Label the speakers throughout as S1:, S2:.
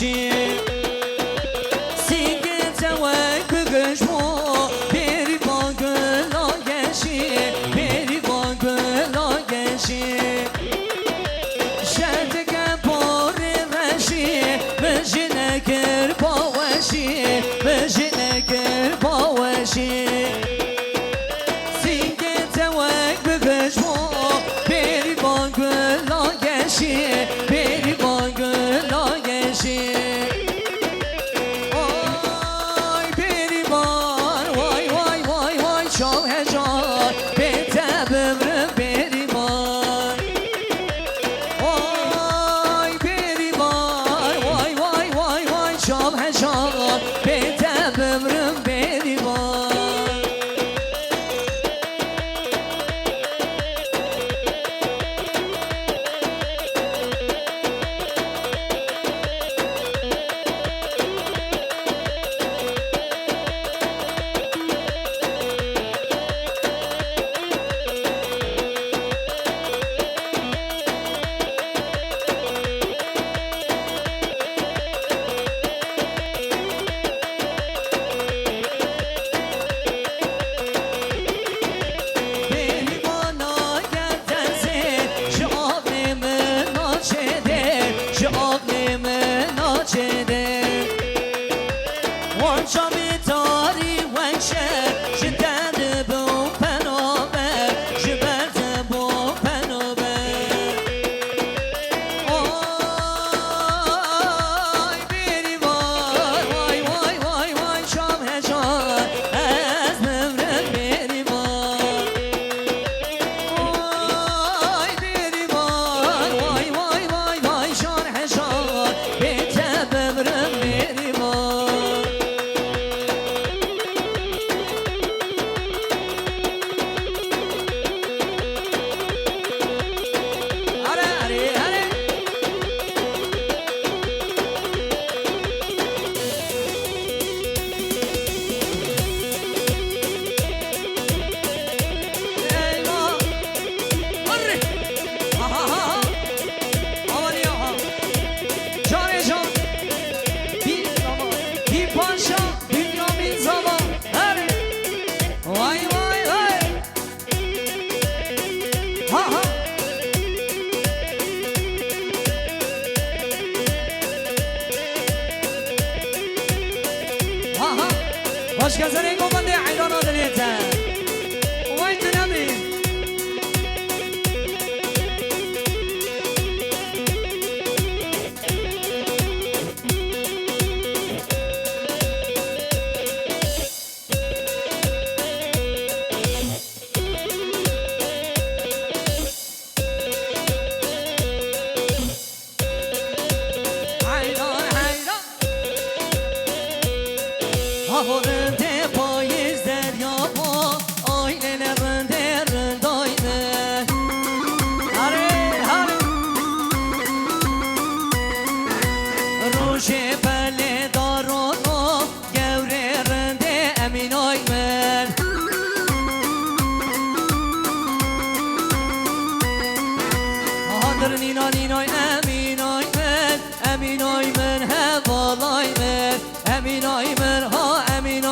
S1: گشی سینگه توک بگشمو بری با گلا گشی بری با گلا گشی شرطگه پاره وشی بجی نگر باوشی بجی نگر باوشی سینگه توک بگشمو بری با گلا گشی بری با گلا گشی آی بری بار وای وای وای وای شام هجار بهتر بمرم بری بار آی بری بار وای وای وای وای شام هجار بهتر بمرم بری بار باش کسانی گفته عیدان آدلیته وایت نمی رنده پاییز دریا با آینه رنده رنداینه هره هره روش بله دارانو گوره رنده امین آیمن هادر نینا نینای امین آیمن امین آیمن هوالایمن امین آیمن ها امین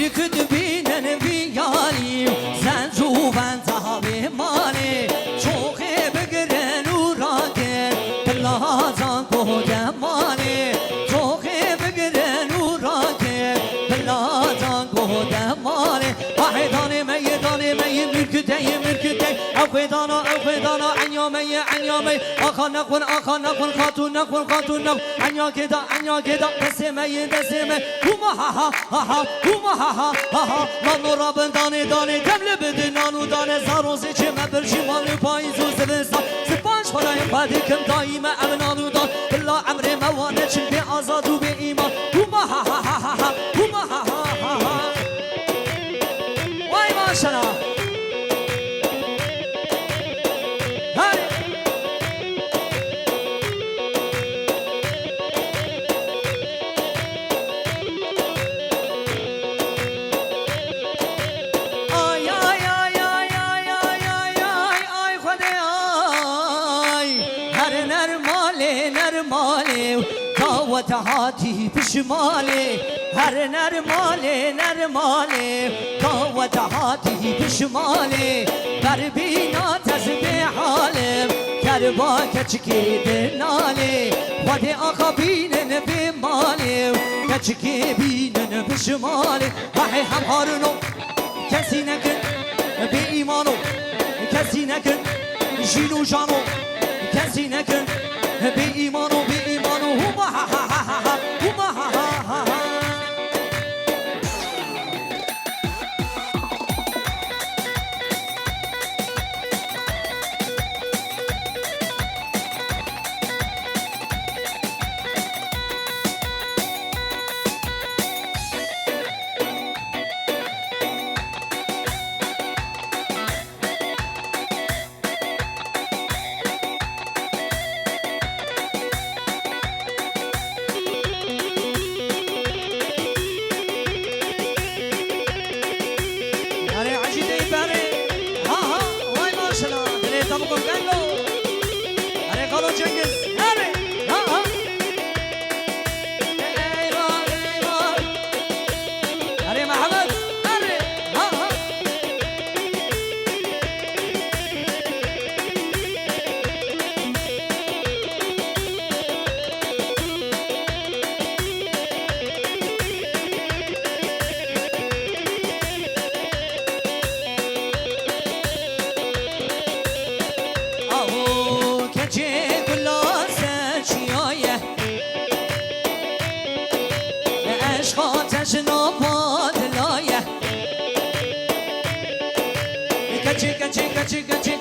S1: میکد بینن بیاری زنجو بنده به مالی چوخه بگرن و راکن بلازان کودم مالی چوخه بگرن و راکن بلازان کودم مالی واحدان می مرکده اوخدانا عنیامه آخا نخون خاتون نخون عنیا کدا دسمه کوما ها من را بندانه دمله بده نانو دانه زاروزی چه مبرشی مال پاییز و زبستان سپاش خدای قدکم دائما امنانو دان بلا امر موانه چل به آزاد و به ایمان کوما ها وای ماشاءالله دعوت هاتی پشمالی هر نرمالی دعوت هاتی پشمالی بر بینا تزبه حالم کربا کچکی دنالی خود آقا بینن به مالی کچکی بینن پشمالی وحی همهارونو کسی نکن به ایمانو کسی نکن جینو جانو کسی نکن به ایمانو هما ها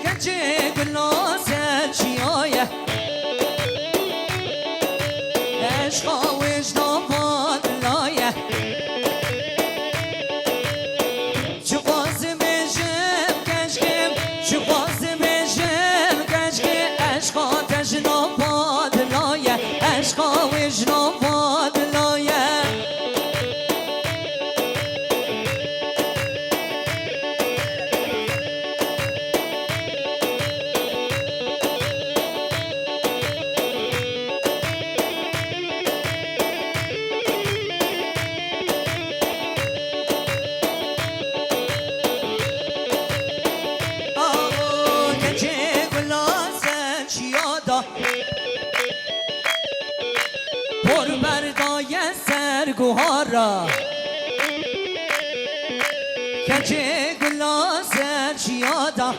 S1: کچه گلاسه چیایه عشقا وجدان پادلایه چو قاسم جم کشکم عشقا تجنا پادلایه عشقا وجدان پادلایه پر بردای سرگوهارا کچه گلاس چیادا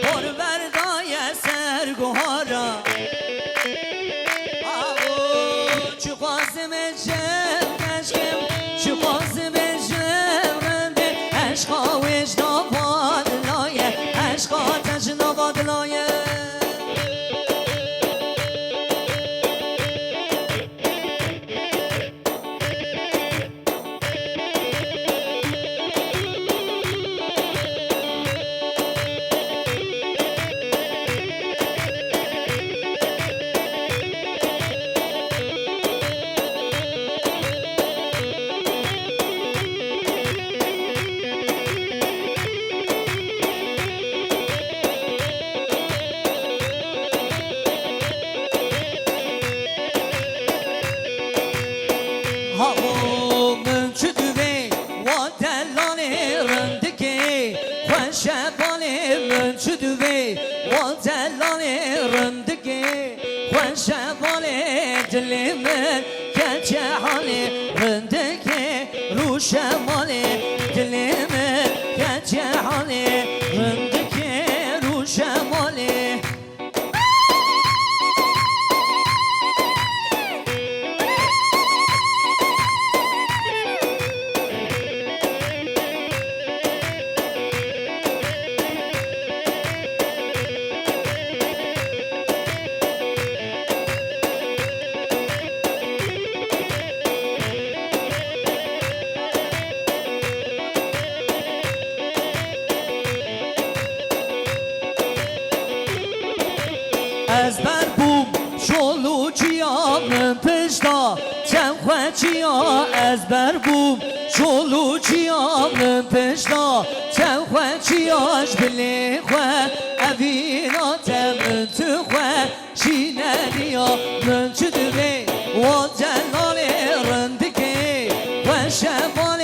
S1: پر بردای سرگوهارا چو قاسم جم کشکم چو قاسم جم رنده عشقا وجدا بادلایه عشقا تجنا بادلایه من پشتا چند خوچیا از بر بوم چولو چیا من پشتا چند خوچیاش بلی خواه اوینا تمن تو خواه شینالیا من چدوی و جلال رندگی و شمال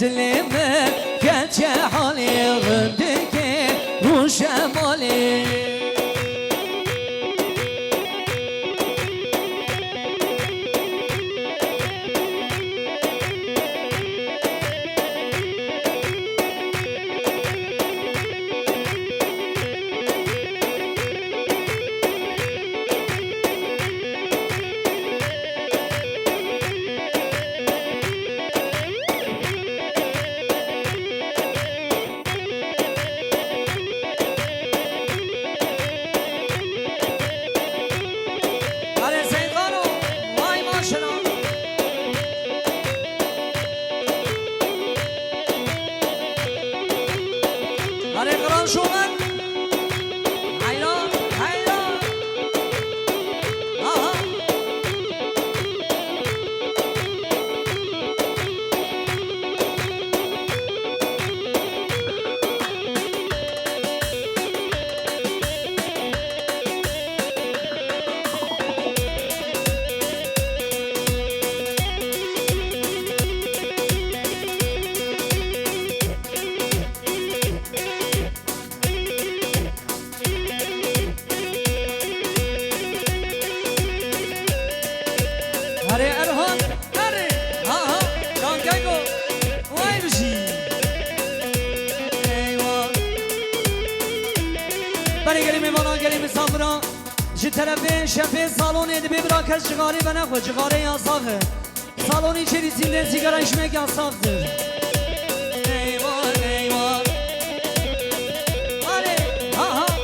S1: دلی من کچه حالی رندگی و شمالی شومن حیران حیران آها جی طرف شفه سالونی دبی برا کس چگاری و نخواه چگاره یا ساخه سالونی چری سیندن سیگارش مگه ساخته ایوان ایوان آره آها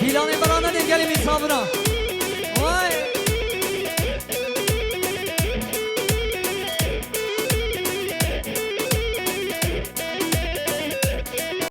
S1: Hilane barana de gelin misafira.